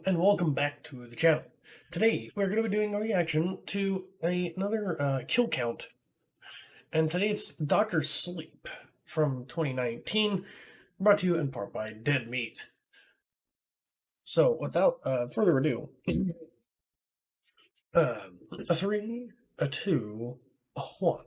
everyone, and welcome back to the channel. Today, we're going to be doing a reaction to another kill count. And today it's Dr. Sleep from 2019, brought to you in part by Dead Meat. So, without further ado, a 3, a 2, a 1.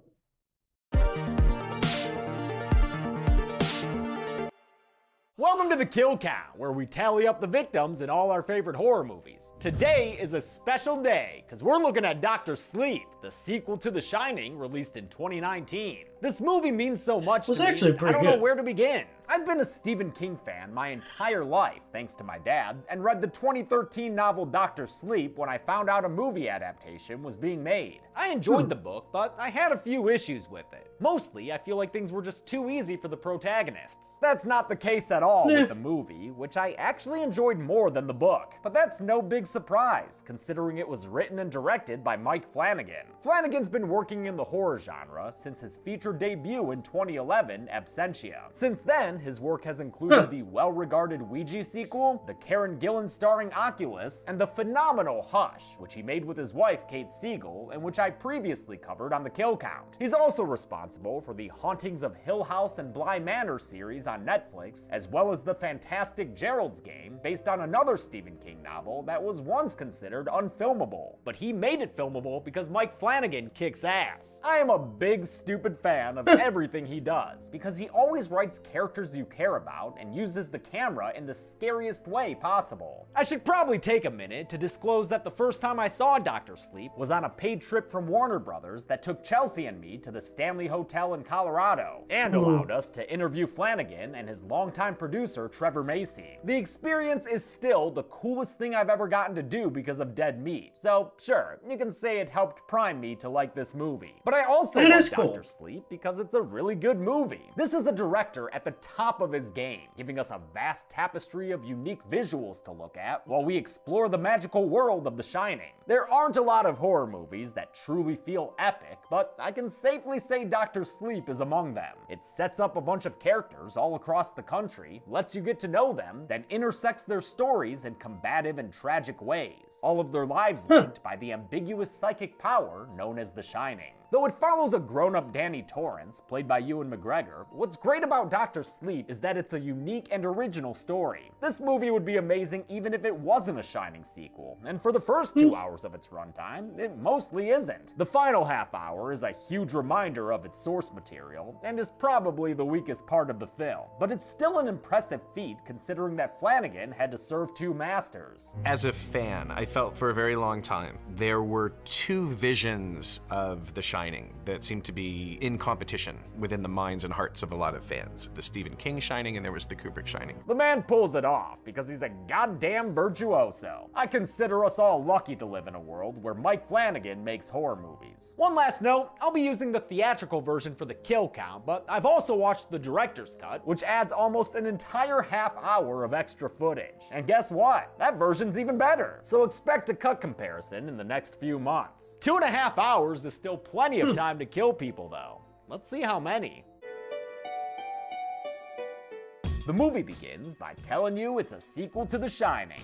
Welcome to the Kill Count, where we tally up the victims in all our favorite horror movies. Today is a special day, because we're looking at Dr. Sleep, the sequel to The Shining, released in 2019. This movie means so much to me, Actually pretty I don't good. know where to begin. I've been a Stephen King fan my entire life, thanks to my dad, and read the 2013 novel Dr. Sleep when I found out a movie adaptation was being made. I enjoyed the book, but I had a few issues with it. Mostly, I feel like things were just too easy for the protagonists. That's not the case at all with the movie, which I actually enjoyed more than the book. But that's no big surprise, considering it was written and directed by Mike Flanagan. Flanagan's been working in the horror genre since his feature debut in 2011, Absentia. Since then, his work has included the well-regarded Ouija sequel, the Karen Gillan starring Oculus, and the phenomenal Hush, which he made with his wife Kate Siegel, and which I previously covered on the Kill Count. He's also responsible for the Hauntings of Hill House and Bly Manor series on Netflix, as well as the fantastic Gerald's Game, based on another Stephen King novel that was once considered unfilmable. But he made it filmable because Mike Flanagan kicks ass. I am a big stupid fan of everything he does, because he always writes characters you care about and uses the camera in the scariest way possible. I should probably take a minute to disclose that the first time I saw Dr. Sleep was on a paid trip from Warner Brothers that took Chelsea and me to the Stanley Hotel in Colorado, and allowed us to interview Flanagan and his longtime producer Trevor Macy. The experience is still the coolest thing I've ever gotten to do because of Dead Meat, so sure, you can say it helped prime me to like this movie. But I also love Dr. Sleep because it's a really good movie. This is a director at the top of his game, giving us a vast tapestry of unique visuals to look at while we explore the magical world of The Shining. There aren't a lot of horror movies that truly feel epic, but I can safely say Dr. Sleep is among them. It sets up a bunch of characters all across the country, lets you get to know them, then intersects their stories in combative and tragic ways, all of their lives linked by the ambiguous psychic power known as The Shining. Though it follows a grown-up Danny Torrance, played by Ewan McGregor, what's great about Dr. Sleep is that it's a unique and original story. This movie would be amazing even if it wasn't a Shining sequel, and for the first 2 hours of its runtime, it mostly isn't. The final half hour is a huge reminder of its source material, and is probably the weakest part of the film, but it's still an impressive feat considering that Flanagan had to serve 2 masters. As a fan, I felt for a very long time there were 2 visions of The Shining that seemed to be in competition within the minds and hearts of a lot of fans. The Stephen King Shining, and there was the Kubrick Shining. The man pulls it off because he's a goddamn virtuoso. I consider us all lucky to live in a world where Mike Flanagan makes horror movies. One last note, I'll be using the theatrical version for the kill count, but I've also watched the director's cut, which adds almost an entire half hour of extra footage. And guess what? That version's even better. So expect a cut comparison in the next few months. 2.5 hours is still plenty of time to kill people, though. Let's see how many. The movie begins by telling you it's a sequel to The Shining.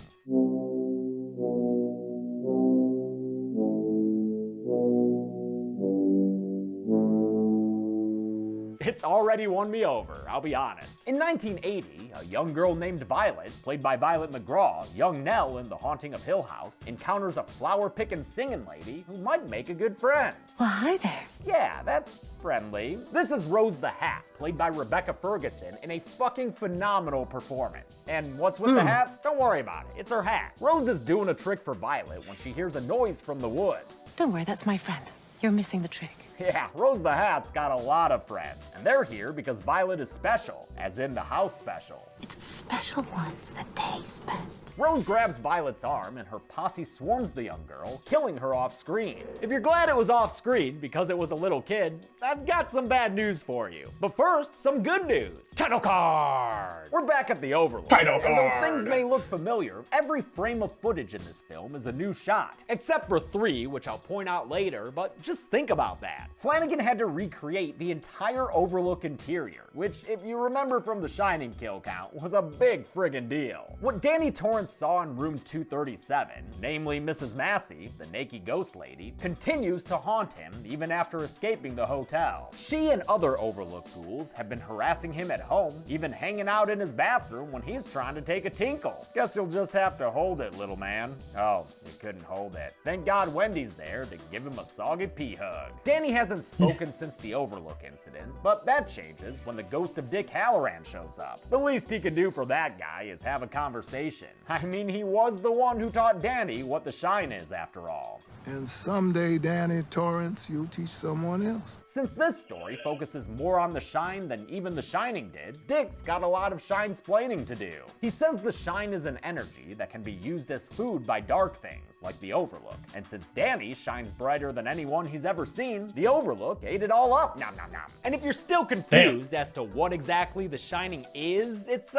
It's already won me over, I'll be honest. In 1980, a young girl named Violet, played by Violet McGraw, young Nell in The Haunting of Hill House, encounters a flower-picking singing lady who might make a good friend. Well, hi there. Yeah, that's friendly. This is Rose the Hat, played by Rebecca Ferguson, in a fucking phenomenal performance. And what's with the hat? Don't worry about it, it's her hat. Rose is doing a trick for Violet when she hears a noise from the woods. Don't worry, that's my friend. You're missing the trick. Yeah, Rose the Hat's got a lot of friends, and they're here because Violet is special, as in the house special. It's the special ones that taste best. Rose grabs Violet's arm and her posse swarms the young girl, killing her off screen. If you're glad it was off screen because it was a little kid, I've got some bad news for you. But first, some good news. Title card! We're back at the Overlook. Title And though card! things may look familiar, every frame of footage in this film is a new shot. Except for 3, which I'll point out later, but Just think about that. Flanagan had to recreate the entire Overlook interior, which, if you remember from The Shining kill count, was a big friggin' deal. What Danny Torrance saw in room 237, namely Mrs. Massey, the naked ghost lady, continues to haunt him even after escaping the hotel. She and other Overlook ghouls have been harassing him at home, even hanging out in his bathroom when he's trying to take a tinkle. Guess you'll just have to hold it, little man. Oh, you couldn't hold it. Thank God Wendy's there to give him a soggy pee hug. Danny hasn't spoken since the Overlook incident, but that changes when the ghost of Dick Halloran shows up. The least he can do for that guy is have a conversation. I mean, he was the one who taught Danny what the shine is, after all. And someday, Danny Torrance, you'll teach someone else. Since this story focuses more on the shine than even The Shining did, Dick's got a lot of shine-splaining to do. He says the shine is an energy that can be used as food by dark things, like the Overlook. And since Danny shines brighter than anyone he's ever seen, the Overlook ate it all up, nom nom nom. And if you're still confused as to what exactly the shining is, it's,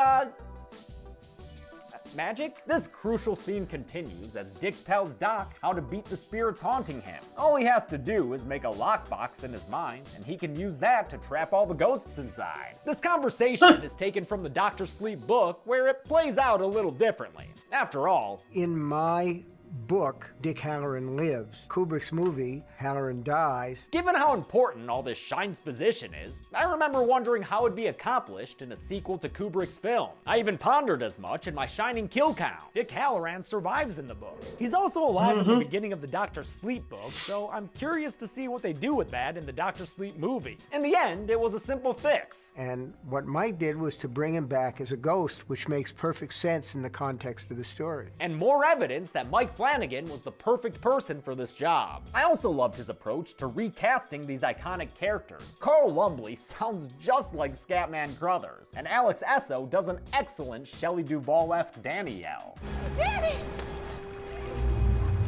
magic? This crucial scene continues as Dick tells Doc how to beat the spirits haunting him. All he has to do is make a lockbox in his mind, and he can use that to trap all the ghosts inside. This conversation is taken from the Dr. Sleep book, where it plays out a little differently. After all, in my book, Dick Halloran lives. Kubrick's movie, Halloran dies. Given how important all this shine's-position is, I remember wondering how it'd be accomplished in a sequel to Kubrick's film. I even pondered as much in my Shining kill count. Dick Halloran survives in the book. He's also alive at the beginning of the Dr. Sleep book, so I'm curious to see what they do with that in the Dr. Sleep movie. In the end, it was a simple fix. And what Mike did was to bring him back as a ghost, which makes perfect sense in the context of the story. And more evidence that Mike Flanagan was the perfect person for this job. I also loved his approach to recasting these iconic characters. Carl Lumbly sounds just like Scatman Crothers, and Alex Esso does an excellent Shelley Duvall-esque Danny yell. Danny!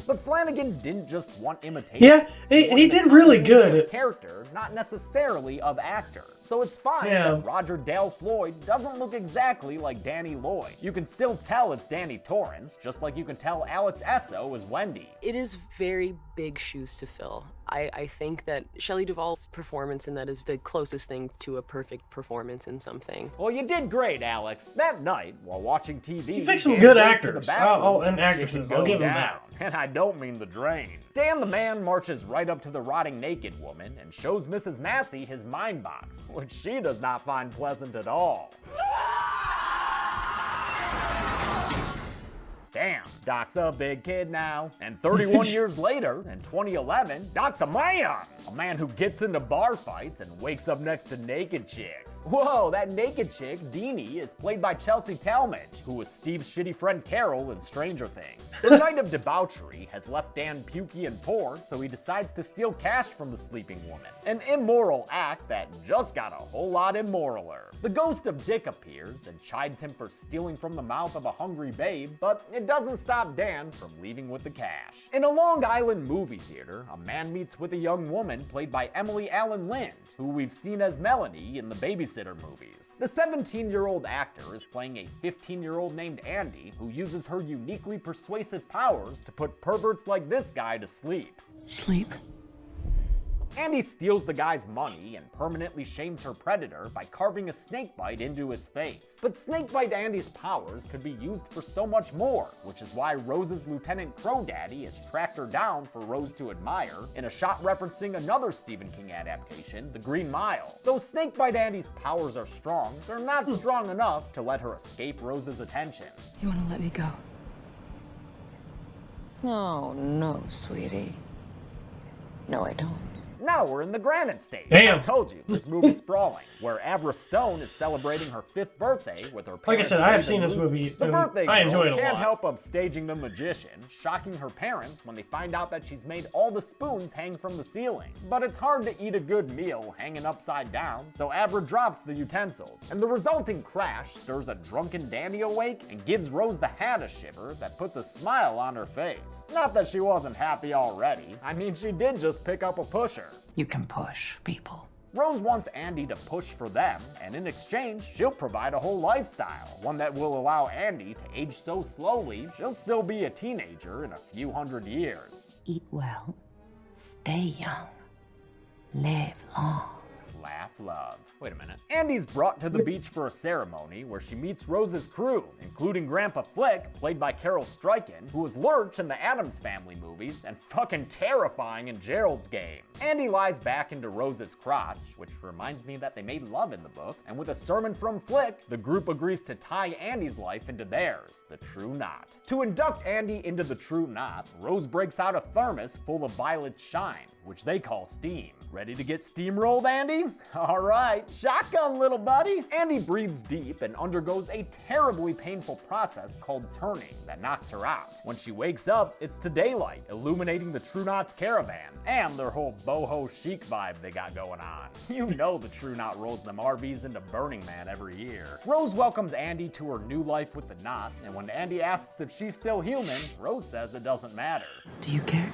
But Flanagan didn't just want imitation. Yeah, he did really good at character, not necessarily of actor. So it's fine Yeah. that Roger Dale Floyd doesn't look exactly like Danny Lloyd. You can still tell it's Danny Torrance, just like you can tell Alex Esso is Wendy. It is very big shoes to fill. I think that Shelley Duvall's performance in that is the closest thing to a perfect performance in something. Well, you did great, Alex. That night, while watching TV, He picked some Dan good goes to actors. the bathroom And actresses. to I'll go give him down. that. And I don't mean the drain. Dan the man marches right up to the rotting naked woman and shows Mrs. Massey his mind box, which she does not find pleasant at all. Damn, Doc's a big kid now. And 31 years later, in 2011, Doc's a man who gets into bar fights and wakes up next to naked chicks. Whoa, that naked chick, Deanie, is played by Chelsea Talmadge, who was Steve's shitty friend Carol in Stranger Things. The night of debauchery has left Dan pukey and poor, so he decides to steal cash from the sleeping woman. An immoral act that just got a whole lot immораler. The ghost of Dick appears and chides him for stealing from the mouth of a hungry babe, but it doesn't stop Dan from leaving with the cash. In a Long Island movie theater, a man meets with a young woman played by Emily Allen Lind, who we've seen as Melanie in the Babysitter movies. The 17-year-old actor is playing a 15-year-old named Andy, who uses her uniquely persuasive powers to put perverts like this guy to sleep. Sleep. Andy steals the guy's money and permanently shames her predator by carving a snakebite into his face. But Snakebite Andy's powers could be used for so much more, which is why Rose's Lieutenant Crow Daddy has tracked her down for Rose to admire in a shot referencing another Stephen King adaptation, The Green Mile. Though Snakebite Andy's powers are strong, they're not strong enough to let her escape Rose's attention. You want to let me go? No, no, sweetie. No, I don't. Now we're in the granite stage. Damn. I told you, this movie's sprawling, where Abra Stone is celebrating her 5th birthday with her parents. Like I said, I have Liz seen and this Lucy. movie, The and birthday I girl enjoy it a can't lot. help upstaging the magician, shocking her parents when they find out that she's made all the spoons hang from the ceiling. But it's hard to eat a good meal hanging upside down, so Abra drops the utensils, and the resulting crash stirs a drunken Danny awake and gives Rose the hat a shiver that puts a smile on her face. Not that she wasn't happy already. I mean, she did just pick up a pusher. You can push people. Rose wants Andy to push for them, and in exchange, she'll provide a whole lifestyle, one that will allow Andy to age so slowly, she'll still be a teenager in a few hundred years. Eat well. Stay young. live long. Laugh, love. Wait a minute. Andy's brought to the beach for a ceremony where she meets Rose's crew, including Grandpa Flick, played by Carol Struyken, who was Lurch in the Addams Family movies and fucking terrifying in Gerald's Game. Andy lies back into Rose's crotch, which reminds me that they made love in the book, and with a sermon from Flick, the group agrees to tie Andy's life into theirs, the true knot. To induct Andy into the true knot, Rose breaks out a thermos full of violet shine, which they call steam. Ready to get steamrolled, Andy? All right, shotgun, little buddy. Andy breathes deep and undergoes a terribly painful process called turning that knocks her out. When she wakes up, it's to daylight, illuminating the True Knots caravan and their whole boho chic vibe they got going on. You know the True Knot rolls them RVs into Burning Man every year. Rose welcomes Andy to her new life with the knot, and when Andy asks if she's still human, Rose says it doesn't matter. Do you care?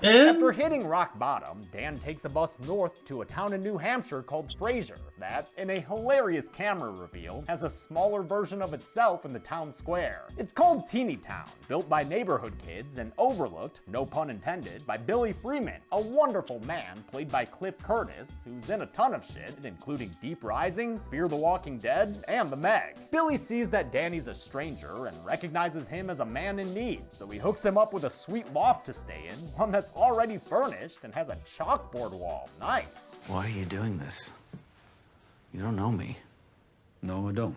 After hitting rock bottom, Dan takes a bus north to a town in New Hampshire called Fraser that, in a hilarious camera reveal, has a smaller version of itself in the town square. It's called Teeny Town, built by neighborhood kids and overlooked, no pun intended, by Billy Freeman, a wonderful man played by Cliff Curtis, who's in a ton of shit, including Deep Rising, Fear the Walking Dead, and The Meg. Billy sees that Danny's a stranger and recognizes him as a man in need, so he hooks him up with a sweet loft to stay in, one that's already furnished and has a chalkboard wall. Nice. Why are you doing this? You don't know me. No, I don't.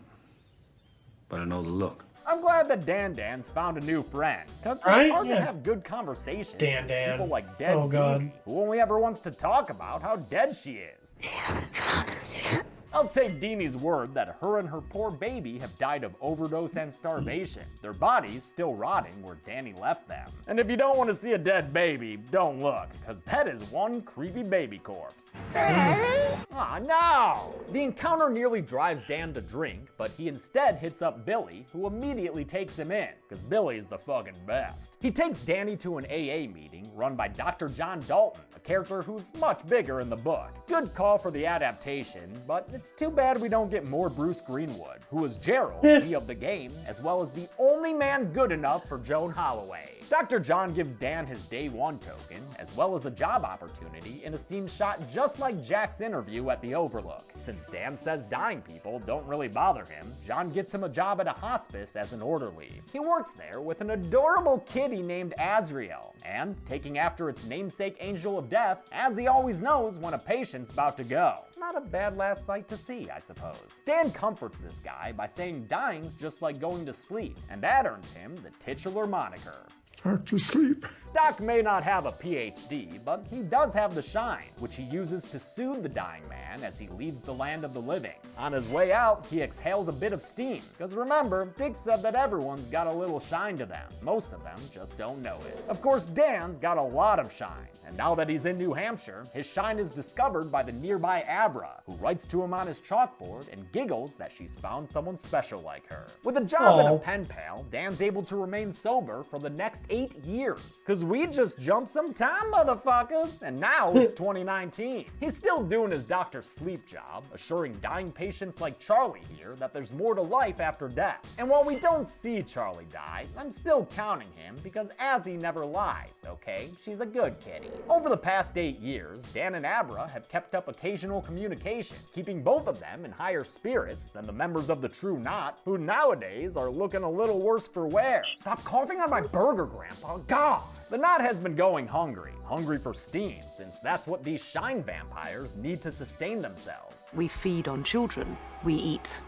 But I know the look. I'm glad that Dan's found a new friend. Cause it's Right? hard Yeah. to have good conversations Dan. with people like Dead Oh, God. Dee, who only ever wants to talk about how dead she is. They haven't found us yet. I'll take Deanie's word that her and her poor baby have died of overdose and starvation, their bodies still rotting where Danny left them. And if you don't want to see a dead baby, don't look, because that is one creepy baby corpse. Aw, no! The encounter nearly drives Dan to drink, but he instead hits up Billy, who immediately takes him in, because Billy's the fucking best. He takes Danny to an AA meeting run by Dr. John Dalton, a character who's much bigger in the book. Good call for the adaptation, but it's too bad we don't get more Bruce Greenwood, who is Gerald, he of the game, as well as the only man good enough for Joan Holloway. Dr. John gives Dan his day one token, as well as a job opportunity in a scene shot just like Jack's interview at the Overlook. Since Dan says dying people don't really bother him, John gets him a job at a hospice as an orderly. He works there with an adorable kitty named Azriel, and taking after its namesake Angel of Death, as he always knows when a patient's about to go. Not a bad last sight to see, I suppose. Dan comforts this guy by saying dying's just like going to sleep, and that earns him the titular moniker. Back to sleep. Doc may not have a PhD, but he does have the shine, which he uses to soothe the dying man as he leaves the land of the living. On his way out, he exhales a bit of steam, because remember, Dick said that everyone's got a little shine to them. Most of them just don't know it. Of course, Dan's got a lot of shine, and now that he's in New Hampshire, his shine is discovered by the nearby Abra, who writes to him on his chalkboard and giggles that she's found someone special like her. With a job and a pen pal, Dan's able to remain sober for the next 8 years, because we just jumped some time, motherfuckers, and now it's 2019. He's still doing his Dr. Sleep job, assuring dying patients like Charlie here that there's more to life after death. And while we don't see Charlie die, I'm still counting him because Azzy never lies, okay? She's a good kitty. Over the past 8 years, Dan and Abra have kept up occasional communication, keeping both of them in higher spirits than the members of the True Knot, who nowadays are looking a little worse for wear. Stop coughing on my burger, Grandpa. God! The Knot has been going hungry for steam, since that's what these shine vampires need to sustain themselves. We feed on children. We eat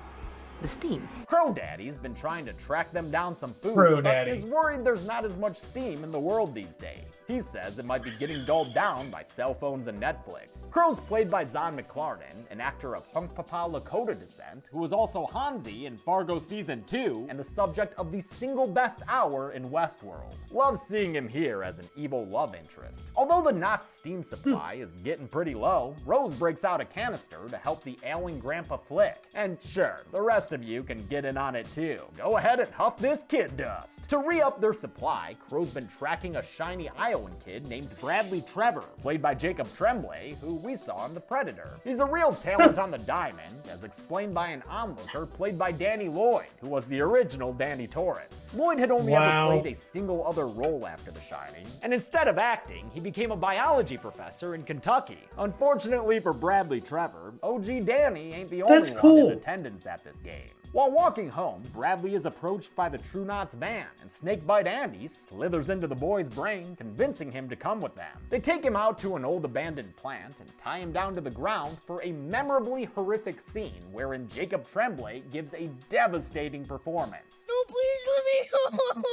the steam. Crow Daddy's been trying to track them down some food, Crow but Daddy. is worried there's not as much steam in the world these days. He says it might be getting dulled down by cell phones and Netflix. Crow's played by Zahn McClarnon, an actor of Punk Papa Lakota descent, who was also Hansi in Fargo Season 2 and the subject of the single best hour in Westworld. Love seeing him here as an evil love interest. Although the Knot's steam supply is getting pretty low, Rose breaks out a canister to help the ailing Grandpa Flick. And sure, the rest rest of you can get in on it too. Go ahead and huff this kid dust. To re-up their supply, Crow's been tracking a shiny Iowan kid named Bradley Trevor, played by Jacob Tremblay, who we saw in The Predator. He's a real talent on the diamond, as explained by an onlooker played by Danny Lloyd, who was the original Danny Torrance. Lloyd had only ever played a single other role after The Shining, and instead of acting, he became a biology professor in Kentucky. Unfortunately for Bradley Trevor, OG Danny ain't the only one in attendance at this game. While walking home, Bradley is approached by the True Knots van, and Snakebite Andy slithers into the boy's brain, convincing him to come with them. They take him out to an old abandoned plant and tie him down to the ground for a memorably horrific scene wherein Jacob Tremblay gives a devastating performance. No, please let me go.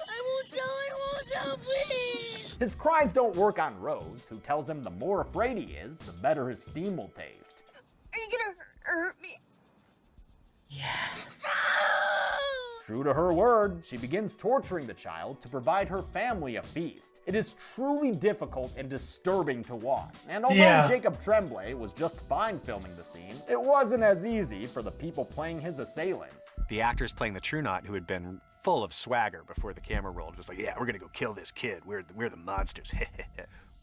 I won't tell, please. His cries don't work on Rose, who tells him the more afraid he is, the better his steam will taste. Are you gonna hurt me? True to her word, she begins torturing the child to provide her family a feast. It is truly difficult and disturbing to watch, and although Jacob Tremblay was just fine filming the scene, it wasn't as easy for the people playing his assailants. The actors playing the True Knot, who had been full of swagger before the camera rolled, was like, yeah, we're gonna go kill this kid. We're the monsters.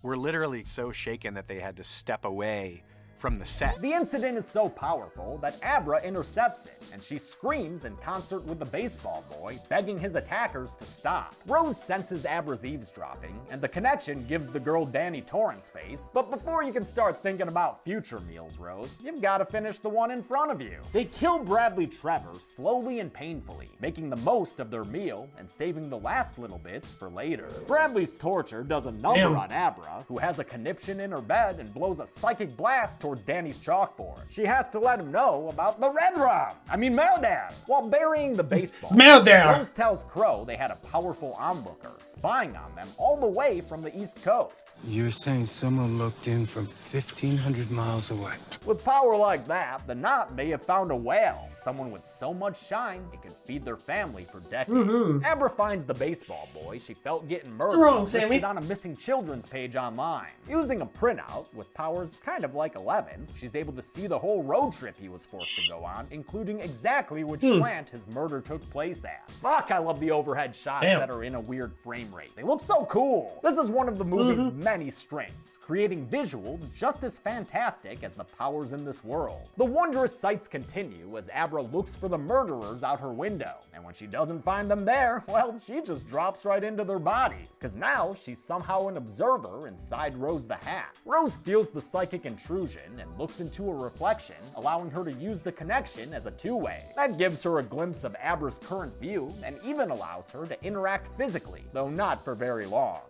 We're literally so shaken that they had to step away from the set. The incident is so powerful that Abra intercepts it, and she screams in concert with the baseball boy, begging his attackers to stop. Rose senses Abra's eavesdropping, and the connection gives the girl Danny Torrance face. But before you can start thinking about future meals, Rose, you've got to finish the one in front of you. They kill Bradley Trevor slowly and painfully, making the most of their meal and saving the last little bits for later. Bradley's torture does a number on Abra, who has a conniption in her bed and blows a psychic blast towards Danny's chalkboard. She has to let him know about the red rum. Meltdown. While burying the baseball, Rose tells Crow they had a powerful onlooker spying on them all the way from the East Coast. You're saying someone looked in from 1,500 miles away? With power like that, the Knot may have found a whale, someone with so much shine it could feed their family for decades. Abra finds the baseball boy she felt getting murdered listed on a missing children's page online. Using a printout with powers kind of like 11, she's able to see the whole road trip he was forced to go on, including exactly which plant his murder took place at. Fuck, I love the overhead shots that are in a weird frame rate. They look so cool. This is one of the movie's many strengths, creating visuals just as fantastic as the powers in this world. The wondrous sights continue as Abra looks for the murderers out her window, and when she doesn't find them there, well, she just drops right into their bodies, because now she's somehow an observer inside Rose the Hat. Rose feels the psychic intrusion and looks into a reflection, allowing her to use the connection as a two-way. That gives her a glimpse of Abra's current view and even allows her to interact physically, though not for very long.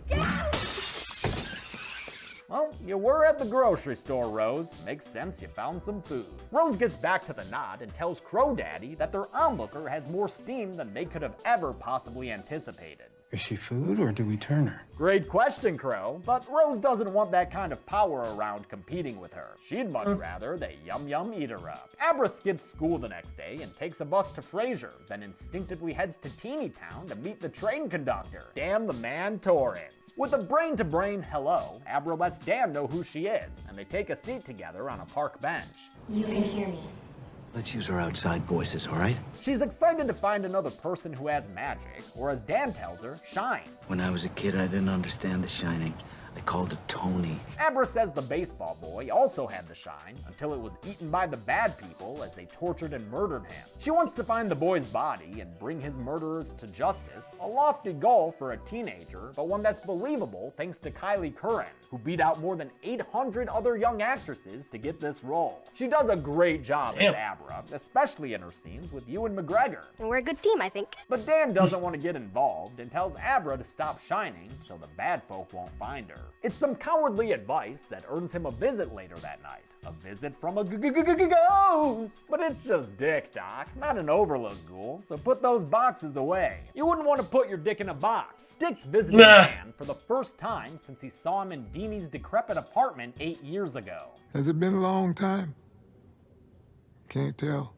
Get out! Well, you were at the grocery store, Rose. Makes sense you found some food. Rose gets back to the Knot and tells Crow Daddy that their onlooker has more steam than they could have ever possibly anticipated. Is she food or do we turn her? Great question, Crow, but Rose doesn't want that kind of power around competing with her. She'd much rather they yum eat her up. Abra skips school the next day and takes a bus to Fraser, then instinctively heads to Teeny Town to meet the train conductor, Dan the Man Torrance. With a brain-to-brain hello, Abra lets Dan know who she is, and they take a seat together on a park bench. You can hear me. Let's use our outside voices, all right? She's excited to find another person who has magic, or as Dan tells her, shine. When I was a kid, I didn't understand the shining. I called it Tony. Abra says the baseball boy also had the shine until it was eaten by the bad people as they tortured and murdered him. She wants to find the boy's body and bring his murderers to justice, a lofty goal for a teenager, but one that's believable thanks to Kylie Curran, who beat out more than 800 other young actresses to get this role. She does a great job as Abra, especially in her scenes with Ewan McGregor. And we're a good team, I think. But Dan doesn't want to get involved and tells Abra to stop shining so the bad folk won't find her. It's some cowardly advice that earns him a visit later that night. A visit from a ghost! But it's just dick, Doc, not an overlook ghoul, so put those boxes away. You wouldn't want to put your dick in a box. Dick's visiting Dan for the first time since he saw him in Deanie's decrepit apartment 8 years ago. Has it been a long time? Can't tell.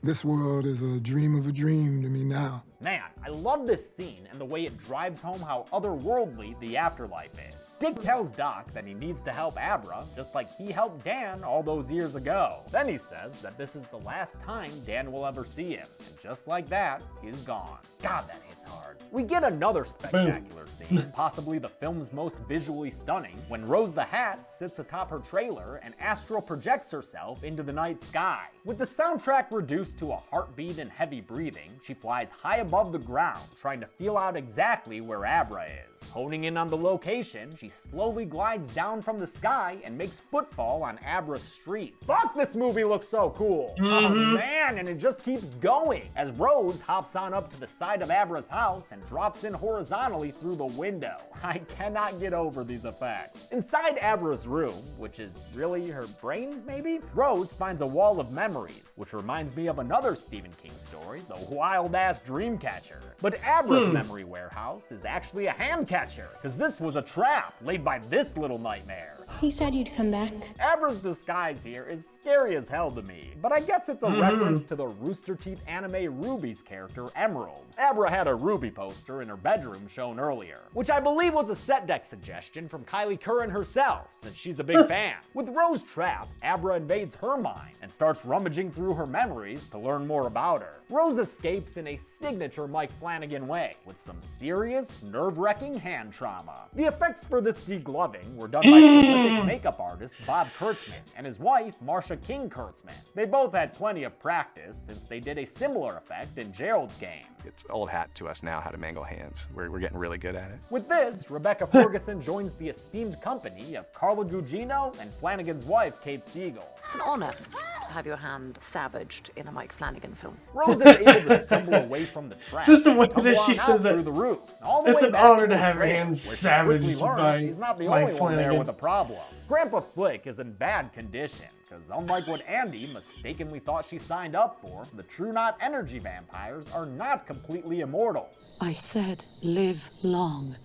This world is a dream of a dream to me now. Man, I love this scene and the way it drives home how otherworldly the afterlife is. Dick tells Doc that he needs to help Abra, just like he helped Dan all those years ago. Then he says that this is the last time Dan will ever see him, and just like that, he's gone. God, that hits hard. We get another spectacular scene, possibly the film's most visually stunning, when Rose the Hat sits atop her trailer and astral projects herself into the night sky. With the soundtrack reduced to a heartbeat and heavy breathing, she flies high above the ground, trying to feel out exactly where Abra is. Honing in on the location, she slowly glides down from the sky and makes footfall on Abra's street. Fuck, this movie looks so cool! Oh man, and it just keeps going, as Rose hops on up to the side of Abra's house and drops in horizontally through the window. I cannot get over these effects. Inside Abra's room, which is really her brain, maybe? Rose finds a wall of memories, which reminds me of another Stephen King story, The Wild-Ass Dreamcatcher. But Abra's memory warehouse is actually a hand catcher, because this was a trap laid by this little nightmare. He said you'd come back. Abra's disguise here is scary as hell to me, but I guess it's a reference to the Rooster Teeth anime Ruby's character, Emerald. Abra had a Ruby poster in her bedroom shown earlier, which I believe was a set deck suggestion from Kylie Curran herself, since she's a big fan. With Rose trapped, Abra invades her mind and starts rummaging through her memories to learn more about her. Rose escapes in a signature Mike Flanagan way, with some serious, nerve-wracking hand trauma. The effects for this degloving were done by prolific makeup artist Bob Kurtzman and his wife, Marcia King Kurtzman. They both had plenty of practice, since they did a similar effect in Gerald's game. It's old hat to us now how to mangle hands. We're getting really good at it. With this, Rebecca Ferguson joins the esteemed company of Carla Gugino and Flanagan's wife, Kate Siegel. It's an honor to have your hand savaged in a Mike Flanagan film. Rose is able to stumble away from the trap. Just the way and that she tumble on says out it. through the roof. All the It's way an back honor to to her have her trailer, hands where she quickly savaged learns by she's not the Mike only one there Flanagan. with a problem. Grandpa Flick is in bad condition, because unlike what Andy mistakenly thought she signed up for, the True Knot energy vampires are not completely immortal. I said, live long,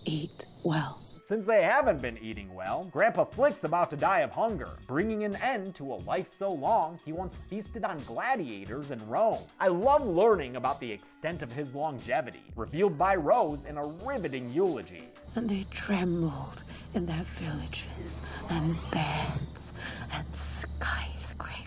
eat well. Since they haven't been eating well, Grandpa Flick's about to die of hunger, bringing an end to a life so long he once feasted on gladiators in Rome. I love learning about the extent of his longevity, revealed by Rose in a riveting eulogy. And they trembled in their villages and beds and skyscrapers.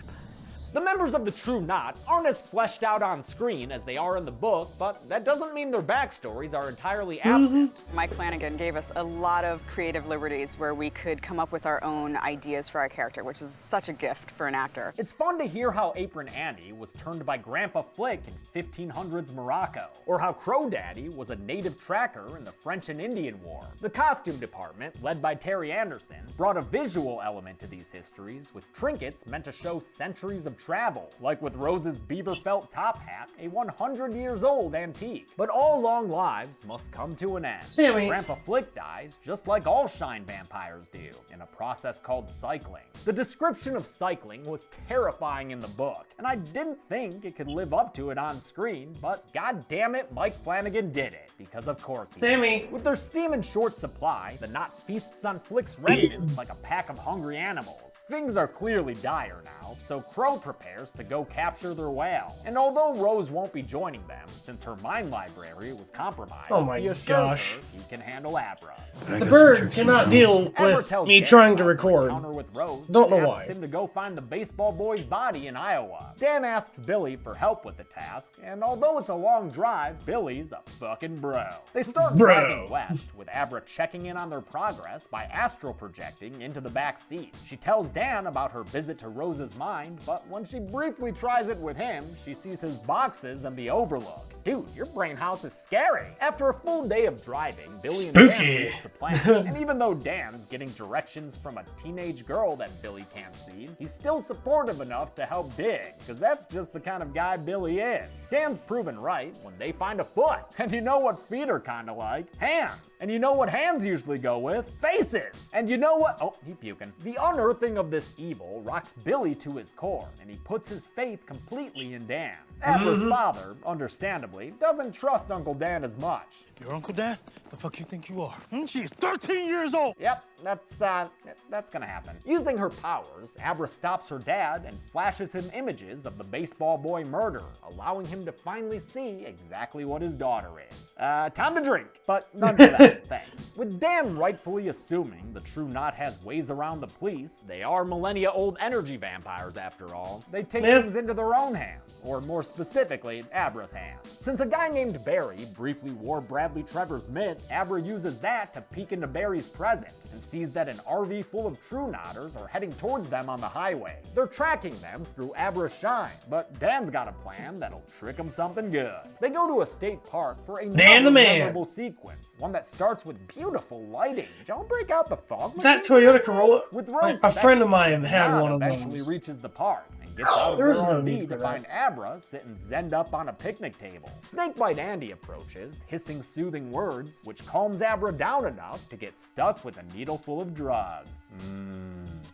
The members of the True Knot aren't as fleshed out on screen as they are in the book, but that doesn't mean their backstories are entirely absent. Mike Flanagan gave us a lot of creative liberties where we could come up with our own ideas for our character, which is such a gift for an actor. It's fun to hear how Apron Annie was turned by Grandpa Flick in 1500s Morocco, or how Crow Daddy was a native tracker in the French and Indian War. The costume department, led by Terry Anderson, brought a visual element to these histories, with trinkets meant to show centuries of travel, like with Rose's beaver felt top hat, a 100 years old antique. But all long lives must come to an end. Sammy. Grandpa Flick dies, just like all shine vampires do, in a process called cycling. The description of cycling was terrifying in the book, and I didn't think it could live up to it on screen, but god damn it, Mike Flanagan did it, because of course he Sammy. did. With their steam in short supply, the Knot feasts on Flick's remnants like a pack of hungry animals. Things are clearly dire now, so Crow prepares to go capture their whale. And although Rose won't be joining them, since her mind library was compromised, Oh my he assures gosh. her he can handle Abra. The bird cannot deal Abra with tells me Dan trying to about her record. encounter with Rose Don't know and why. asks him to go find the baseball boy's body in Iowa. Dan asks Billy for help with the task, and although it's a long drive, Billy's a fucking bro. They start Bro. driving west, with Abra checking in on their progress by astral projecting into the back seat. She tells Dan about her visit to Rose's mind, but when she briefly tries it with him, she sees his boxes and the overlook. Dude, your brain house is scary. After a full day of driving, Billy and Dan Spooky. reach the planet, and even though Dan's getting directions from a teenage girl that Billy can't see, he's still supportive enough to help dig, because that's just the kind of guy Billy is. Dan's proven right when they find a foot. And you know what feet are kinda like? Hands. And you know what hands usually go with? Faces. And you know what? Oh, he puking. The unearthing of this evil rocks Billy to his core, and he puts his faith completely in Dan. Abra's father, understandably, doesn't trust Uncle Dan as much. Your Uncle Dan? The fuck you think you are? She's 13 years old! Yep, that's gonna happen. Using her powers, Abra stops her dad and flashes him images of the baseball boy murder, allowing him to finally see exactly what his daughter is. Time to drink, but none for that thing. With Dan rightfully assuming the True Knot has ways around the police, they are millennia-old energy vampires after all, they take things into their own hands, or more specifically, Abra's hands. Since a guy named Barry briefly wore Bradley Trevor's mitt, Abra uses that to peek into Barry's present and sees that an RV full of True Knotters are heading towards them on the highway. They're tracking them through Abra's shine, but Dan's got a plan that'll trick him something good. They go to a state park for a memorable sequence, one that starts with beautiful lighting. Don't break out the fog. That Toyota Corolla, with Rose a friend of mine had Dan one of eventually those. reaches the park and gets out of There's her no RV need to for find Abra sitting zenned up on a picnic table. Snakebite Andy approaches, hissing soothing words, which calms Abra down enough to get stuck with a needle full of drugs.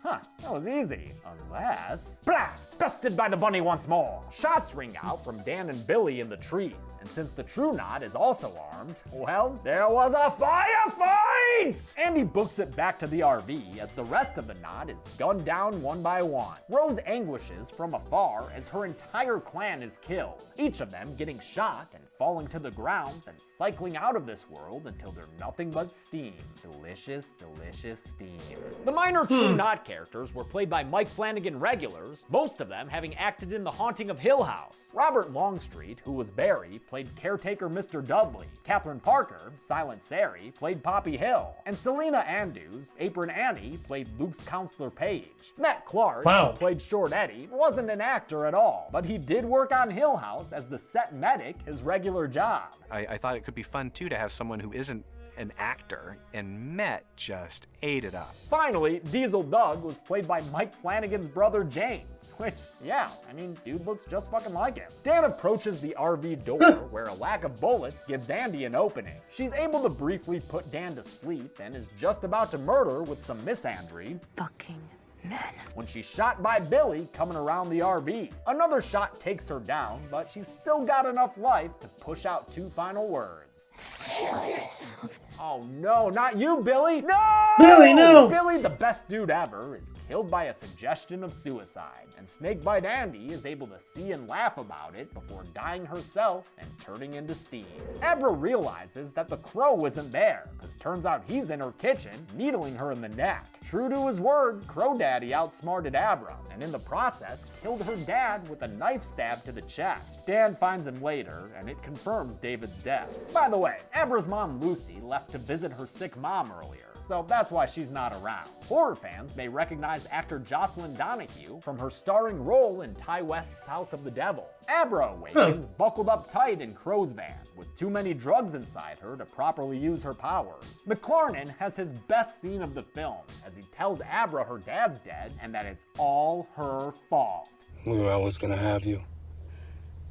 That was easy. Unless... Blast! Bested by the bunny once more! Shots ring out from Dan and Billy in the trees, and since the True Knot is also armed, well, there was a firefight! Andy books it back to the RV as the rest of the knot is gunned down one by one. Rose anguishes from afar as her entire clan is killed, each of them getting shot and falling to the ground and cycling out of this world until they're nothing but steam. Delicious, delicious steam. The minor True Knot characters were played by Mike Flanagan regulars, most of them having acted in The Haunting of Hill House. Robert Longstreet, who was Barry, played caretaker Mr. Dudley. Catherine Parker, Silent Sari, played Poppy Hill. And Selena Andrews, Apron Annie, played Luke's counselor Paige. Matt Clark, who played Short Eddie, wasn't an actor at all, but he did work on Hill House as the set medic, his regular job. I thought it could be fun too to have someone who isn't an actor, and Met just ate it up. Finally, Diesel Doug was played by Mike Flanagan's brother James, which, yeah, I mean, dude looks just fucking like him. Dan approaches the RV door where a lack of bullets gives Andy an opening. She's able to briefly put Dan to sleep and is just about to murder with some misandry. Fucking men. When she's shot by Billy coming around the RV. Another shot takes her down, but she's still got enough life to push out two final words. Kill yourself. Oh no, not you, Billy! No! Billy, no! Billy, the best dude ever, is killed by a suggestion of suicide, and Snakebite Andy is able to see and laugh about it before dying herself and turning into steam. Abra realizes that the crow isn't there, because turns out he's in her kitchen, needling her in the neck. True to his word, Crow Daddy outsmarted Abra, and in the process, killed her dad with a knife stab to the chest. Dan finds him later, and it confirms David's death. By the way, Abra's mom Lucy left to visit her sick mom earlier, so that's why she's not around. Horror fans may recognize actor Jocelyn Donahue from her starring role in Ty West's House of the Devil. Abra awakens buckled up tight in Crow's van, with too many drugs inside her to properly use her powers. McLarnon has his best scene of the film, as he tells Abra her dad's dead and that it's all her fault. We were always gonna have you.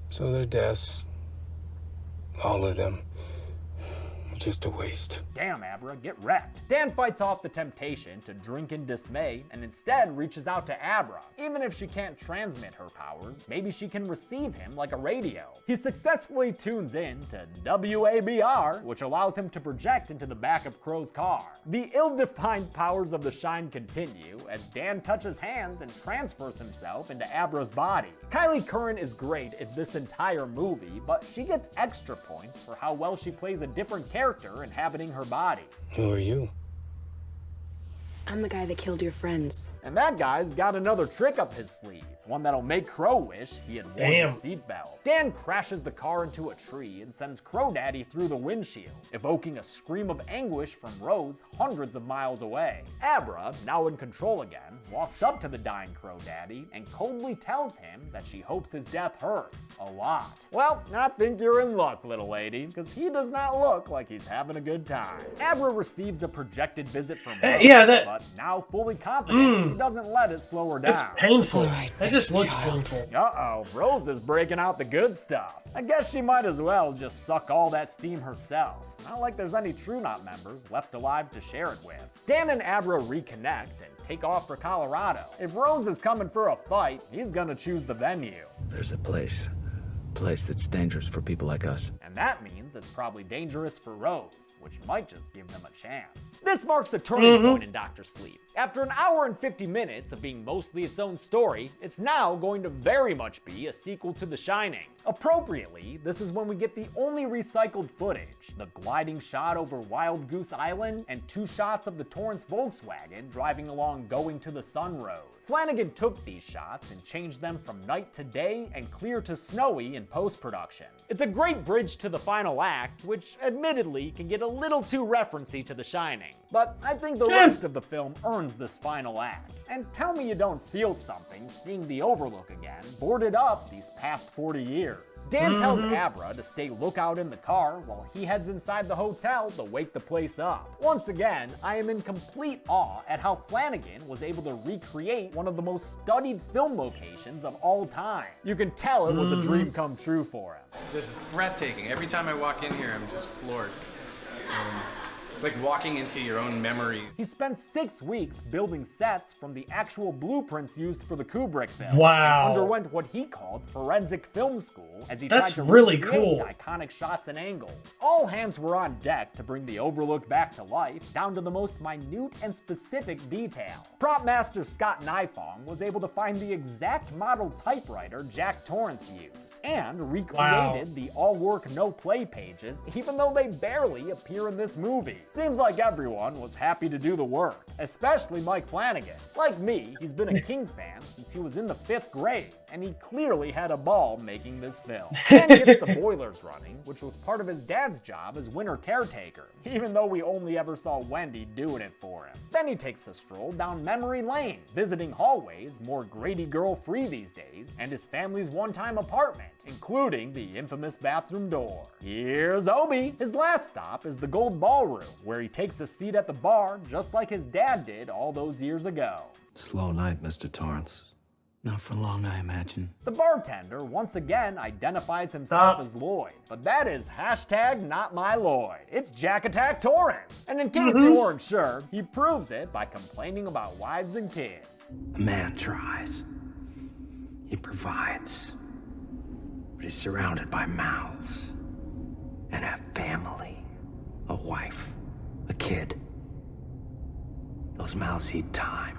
So their deaths, all of them, just a waste. Damn, Abra, get wrecked. Dan fights off the temptation to drink in dismay and instead reaches out to Abra. Even if she can't transmit her powers, maybe she can receive him like a radio. He successfully tunes in to WABR, which allows him to project into the back of Crow's car. The ill-defined powers of the Shine continue as Dan touches hands and transfers himself into Abra's body. Kylie Curran is great in this entire movie, but she gets extra points for how well she plays a different character inhabiting her body. Who are you? I'm the guy that killed your friends. And that guy's got another trick up his sleeve, one that'll make Crow wish he had worn his seatbelt. Dan crashes the car into a tree and sends Crow Daddy through the windshield, evoking a scream of anguish from Rose hundreds of miles away. Abra, now in control again, walks up to the dying Crow Daddy and coldly tells him that she hopes his death hurts a lot. Well, I think you're in luck, little lady, because he does not look like he's having a good time. Abra receives a projected visit from Rose, but now fully confident, she doesn't let it slow her down. It's painful. It just looks painful. Uh-oh, Rose is breaking out the good stuff. I guess she might as well just suck all that steam herself. Not like there's any True Knot members left alive to share it with. Dan and Abra reconnect and take off for Colorado. If Rose is coming for a fight, he's gonna choose the venue. There's a place Place that's dangerous for people like us. And that means it's probably dangerous for Rose, which might just give them a chance. This marks a turning point in Dr. Sleep. After an hour and 50 minutes of being mostly its own story, it's now going to very much be a sequel to The Shining. Appropriately, this is when we get the only recycled footage, the gliding shot over Wild Goose Island and 2 shots of the Torrance Volkswagen driving along Going to the Sun Road. Flanagan took these shots and changed them from night to day and clear to snowy in post-production. It's a great bridge to the final act, which admittedly can get a little too referencey to The Shining. But I think the rest of the film earns this final act. And tell me you don't feel something seeing the Overlook again, boarded up these past 40 years. Dan tells Abra to stay lookout in the car while he heads inside the hotel to wake the place up. Once again, I am in complete awe at how Flanagan was able to recreate one of the most studied film locations of all time. You can tell it was a dream come true for him. Just breathtaking. Every time I walk in here, I'm just floored. It's like walking into your own memory. He spent 6 weeks building sets from the actual blueprints used for the Kubrick film. Wow. And underwent what he called forensic film school as he That's tried to really recreate cool. iconic shots and angles. All hands were on deck to bring the Overlook back to life, down to the most minute and specific detail. Prop master Scott Nifong was able to find the exact model typewriter Jack Torrance used, and recreated the all work no play pages, even though they barely appear in this movie. Seems like everyone was happy to do the work, especially Mike Flanagan. Like me, he's been a King fan since he was in the 5th grade, and he clearly had a ball making this film. Dan gets the boilers running, which was part of his dad's job as winter caretaker, even though we only ever saw Wendy doing it for him. Then he takes a stroll down memory lane, visiting hallways more Grady girl free these days, and his family's one-time apartment, including the infamous bathroom door. Here's Obi. His last stop is the Gold Ballroom, where he takes a seat at the bar just like his dad did all those years ago. Slow night, Mr. Torrance. Not for long, I imagine. The bartender once again identifies himself as Lloyd, but that is hashtag not my Lloyd. It's Jack Attack Torrance. And in case you weren't sure, he proves it by complaining about wives and kids. A man tries. He provides. But he's surrounded by mouths. And a family. A wife. A kid. Those mouths eat time.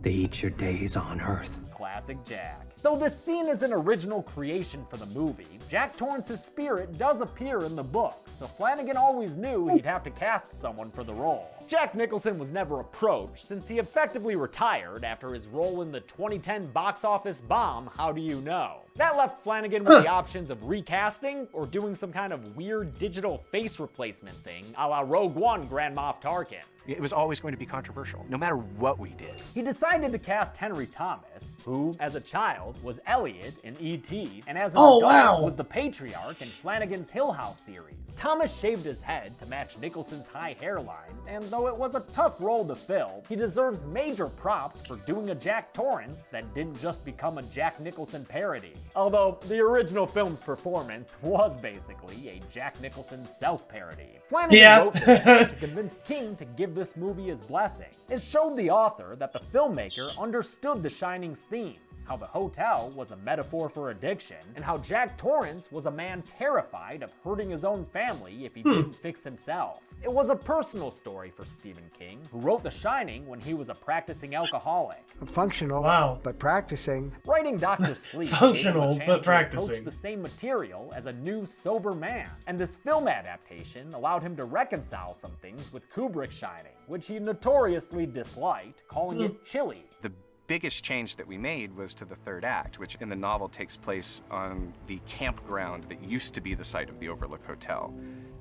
They eat your days on Earth. Classic Jack. Though this scene is an original creation for the movie, Jack Torrance's spirit does appear in the book, so Flanagan always knew he'd have to cast someone for the role. Jack Nicholson was never approached since he effectively retired after his role in the 2010 box office bomb How Do You Know? That left Flanagan with the options of recasting or doing some kind of weird digital face replacement thing a la Rogue One Grand Moff Tarkin. It was always going to be controversial, no matter what we did. He decided to cast Henry Thomas, who, as a child, was Elliot in E.T., and as an adult, was the patriarch in Flanagan's Hill House series. Thomas shaved his head to match Nicholson's high hairline, and though it was a tough role to fill, he deserves major props for doing a Jack Torrance that didn't just become a Jack Nicholson parody. Although the original film's performance was basically a Jack Nicholson self-parody. Flanagan wrote this to convince King to give this movie his blessing. It showed the author that the filmmaker understood The Shining's themes, how the hotel was a metaphor for addiction, and how Jack Torrance was a man terrified of hurting his own family if he didn't fix himself. It was a personal story for Stephen King, who wrote The Shining when he was a practicing alcoholic. Functional, but practicing. Writing Dr. Sleep Functional, gave him a but chance practicing. to approach the same material as a new, sober man, and this film adaptation allowed him to reconcile some things with Kubrick's Shining, which he notoriously disliked, calling it chilly. The biggest change that we made was to the third act, which in the novel takes place on the campground that used to be the site of the Overlook Hotel.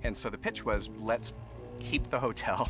And so the pitch was, let's keep the hotel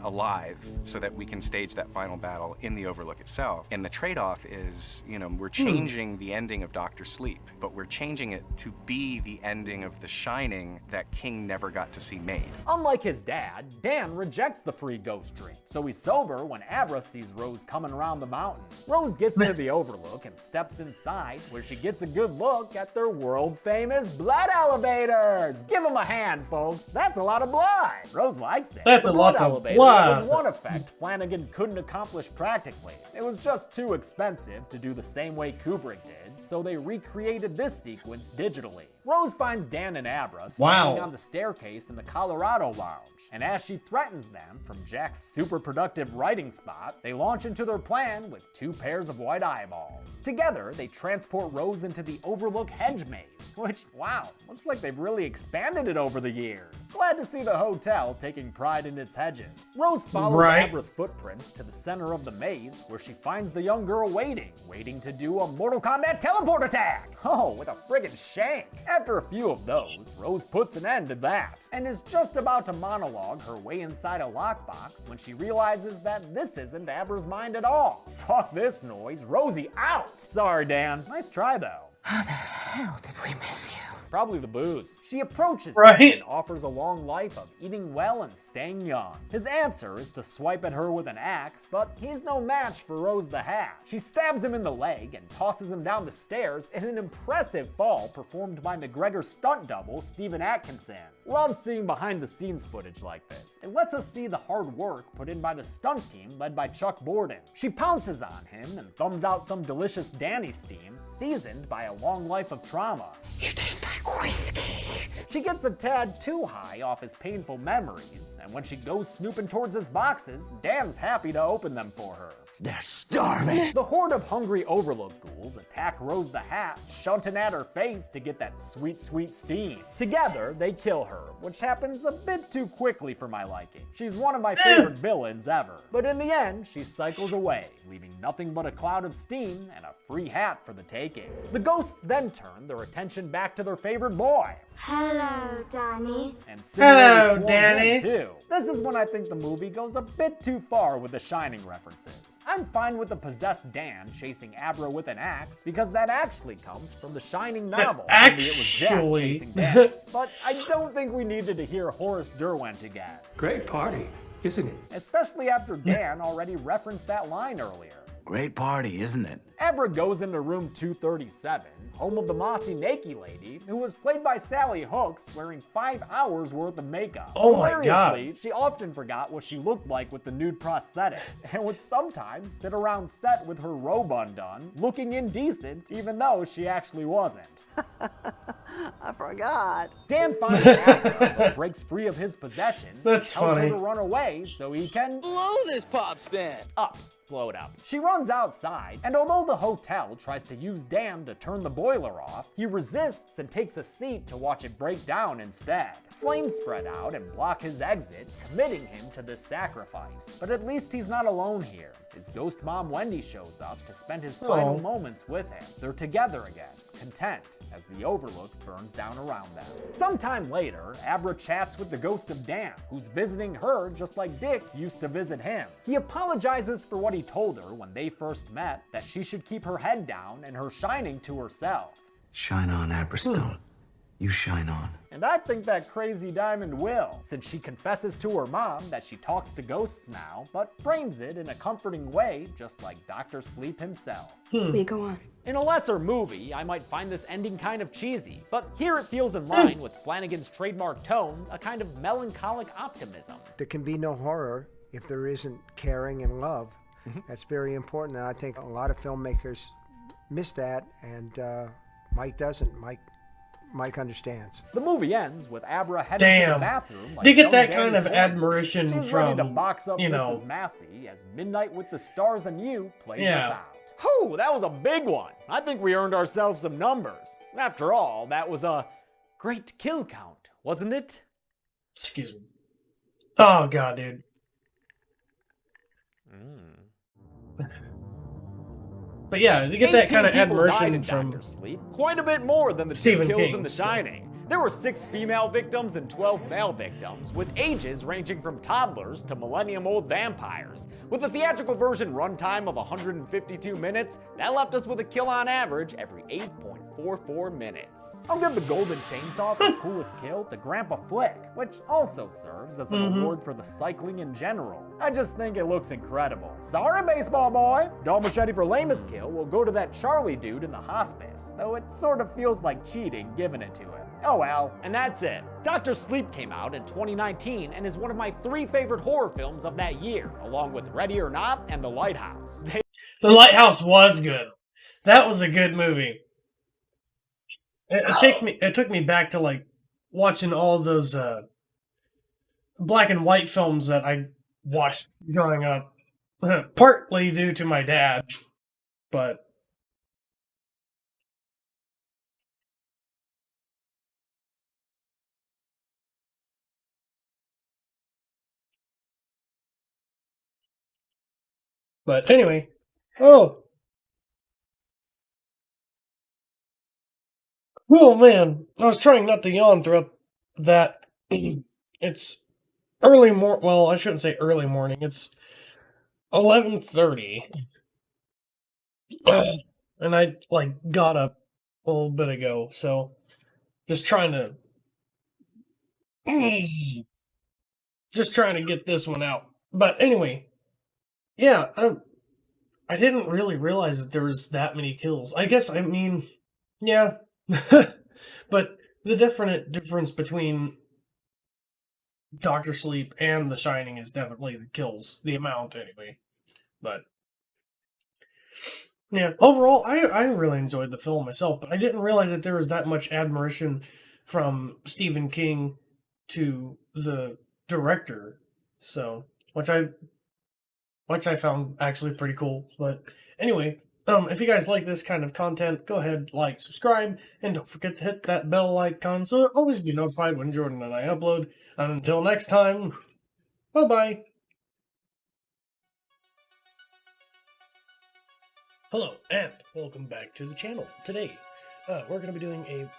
alive so that we can stage that final battle in the Overlook itself. And the trade-off is, we're changing the ending of Dr. Sleep, but we're changing it to be the ending of The Shining that King never got to see made. Unlike his dad, Dan rejects the free ghost drink, so he's sober when Abra sees Rose coming around the mountain. Rose gets to the Overlook and steps inside, where she gets a good look at their world-famous blood elevators. Give them a hand, folks. That's a lot of blood. Rose likes it. That's the a lot of elevator blood. was one effect Flanagan couldn't accomplish practically. It was just too expensive to do the same way Kubrick did, so they recreated this sequence digitally. Rose finds Dan and Abra Wow. standing on the staircase in the Colorado lounge, and as she threatens them from Jack's super productive writing spot, they launch into their plan with 2 pairs of white eyeballs. Together, they transport Rose into the Overlook hedge maze, which, wow, looks like they've really expanded it over the years. Glad to see the hotel taking pride in its hedges. Rose follows Abra's footprints to the center of the maze, where she finds the young girl waiting to do a Mortal Kombat teleport attack. Oh, with a friggin' shank. After a few of those, Rose puts an end to that, and is just about to monologue her way inside a lockbox when she realizes that this isn't Abra's mind at all. Fuck this noise, Rosie out! Sorry, Dan. Nice try, though. How the hell did we miss you? Probably the booze. She approaches him Right. and offers a long life of eating well and staying young. His answer is to swipe at her with an axe, but he's no match for Rose the Hat. She stabs him in the leg and tosses him down the stairs in an impressive fall performed by McGregor's stunt double, Stephen Atkinson. Love seeing behind the scenes footage like this. It lets us see the hard work put in by the stunt team led by Chuck Borden. She pounces on him and thumbs out some delicious Danny steam, seasoned by a long life of trauma. You taste like whiskey. She gets a tad too high off his painful memories, and when she goes snooping towards his boxes, Dan's happy to open them for her. They're starving. The horde of hungry Overlook ghouls attack Rose the Hat, shunting at her face to get that sweet, sweet steam. Together, they kill her, which happens a bit too quickly for my liking. She's one of my favorite villains ever. But in the end, she cycles away, leaving nothing but a cloud of steam and a free hat for the taking. The ghosts then turn their attention back to their favorite boy. Hello, Danny. And Hello, swarm Danny. him too. This is when I think the movie goes a bit too far with the Shining references. I'm fine with the possessed Dan chasing Abra with an axe because that actually comes from the Shining novel. Only it was Jack Actually. chasing Dan. But I don't think we needed to hear Horace Derwent again, Great party, isn't it? especially after Dan already referenced that line earlier. Great party, isn't it? Abra goes into room 237, home of the mossy Nakey lady, who was played by Sally Hooks, wearing 5 hours worth of makeup. Oh my God. Hilariously, she often forgot what she looked like with the nude prosthetics, and would sometimes sit around set with her robe undone, looking indecent even though she actually wasn't. I forgot. Dan finds Abra, but breaks free of his possession, That's tells funny. her to run away so he can Blow this pop stand. blow it up. She runs outside, and although the hotel tries to use Dan to turn the boiler off, he resists and takes a seat to watch it break down instead. Flames spread out and block his exit, committing him to this sacrifice. But at least he's not alone here. His ghost mom Wendy shows up to spend his final moments with him. They're together again, content, as the Overlook burns down around them. Sometime later, Abra chats with the ghost of Dan, who's visiting her just like Dick used to visit him. He apologizes for what he told her when they first met, that she should keep her head down and her shining to herself. Shine on, Aberstone. You shine on. And I think that crazy diamond will, since she confesses to her mom that she talks to ghosts now, but frames it in a comforting way, just like Dr. Sleep himself. We go on. In a lesser movie, I might find this ending kind of cheesy, but here it feels in line with Flanagan's trademark tone, a kind of melancholic optimism. There can be no horror if there isn't caring and love. That's very important, and I think a lot of filmmakers miss that, and Mike doesn't. Mike understands. The movie ends with Abra heading to the bathroom. Like to get young that Danny kind of Flint. admiration She's from, ready to box up you know, Mrs. Massey as Midnight with the Stars and You plays Yeah. us out. Whew, that was a big one. I think we earned ourselves some numbers. After all, that was a great kill count, wasn't it? Excuse me. Oh god, dude. But yeah, to get that 18 kind of people died admiration in from Dr. Sleep, quite a bit more than the Stephen two kills King, in The so- Shining. There were 6 female victims and 12 male victims, with ages ranging from toddlers to millennium-old vampires. With a theatrical version runtime of 152 minutes, that left us with a kill on average every 8.44 minutes. I'll give the Golden Chainsaw for coolest kill to Grandpa Flick, which also serves as an award for the cycling in general. I just think it looks incredible. Sorry, baseball boy! Dull Machete for lamest kill will go to that Charlie dude in the hospice, though it sort of feels like cheating giving it to him. Oh well, and that's it. Dr. Sleep came out in 2019 and is one of my 3 favorite horror films of that year, along with Ready or Not and The Lighthouse. The Lighthouse was good. That was a good movie. It took me back to like watching all those black and white films that I watched growing up, partly due to my dad, but anyway. Oh man, I was trying not to yawn throughout that. It's well, I shouldn't say early morning. It's 11:30. And I like got up a little bit ago, so just trying to just trying to get this one out. But anyway, yeah, I didn't really realize that there was that many kills. I guess I mean, yeah, but the definite difference between Doctor Sleep and The Shining is definitely the kills, the amount anyway. But yeah, overall, I really enjoyed the film myself, but I didn't realize that there was that much admiration from Stephen King to the director. So, which I found actually pretty cool. But anyway, if you guys like this kind of content, go ahead, like, subscribe, and don't forget to hit that bell icon so you'll always be notified when Jordan and I upload. And until next time, bye-bye. Hello, and welcome back to the channel. Today, we're going to be doing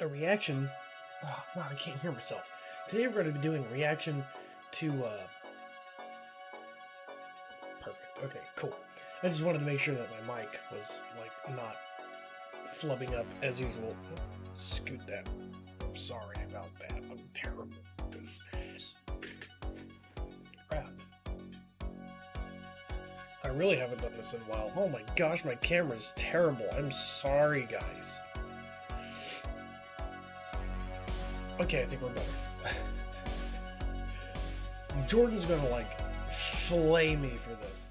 a reaction. Oh, wow, I can't hear myself. Today we're going to be doing a reaction to, perfect. Okay, cool. I just wanted to make sure that my mic was, like, not flubbing up as usual. Scoot that. I'm sorry about that. I'm terrible at this. Crap. I really haven't done this in a while. Oh my gosh, my camera's terrible. I'm sorry, guys. Okay, I think we're better. Jordan's gonna, like, flay me for this.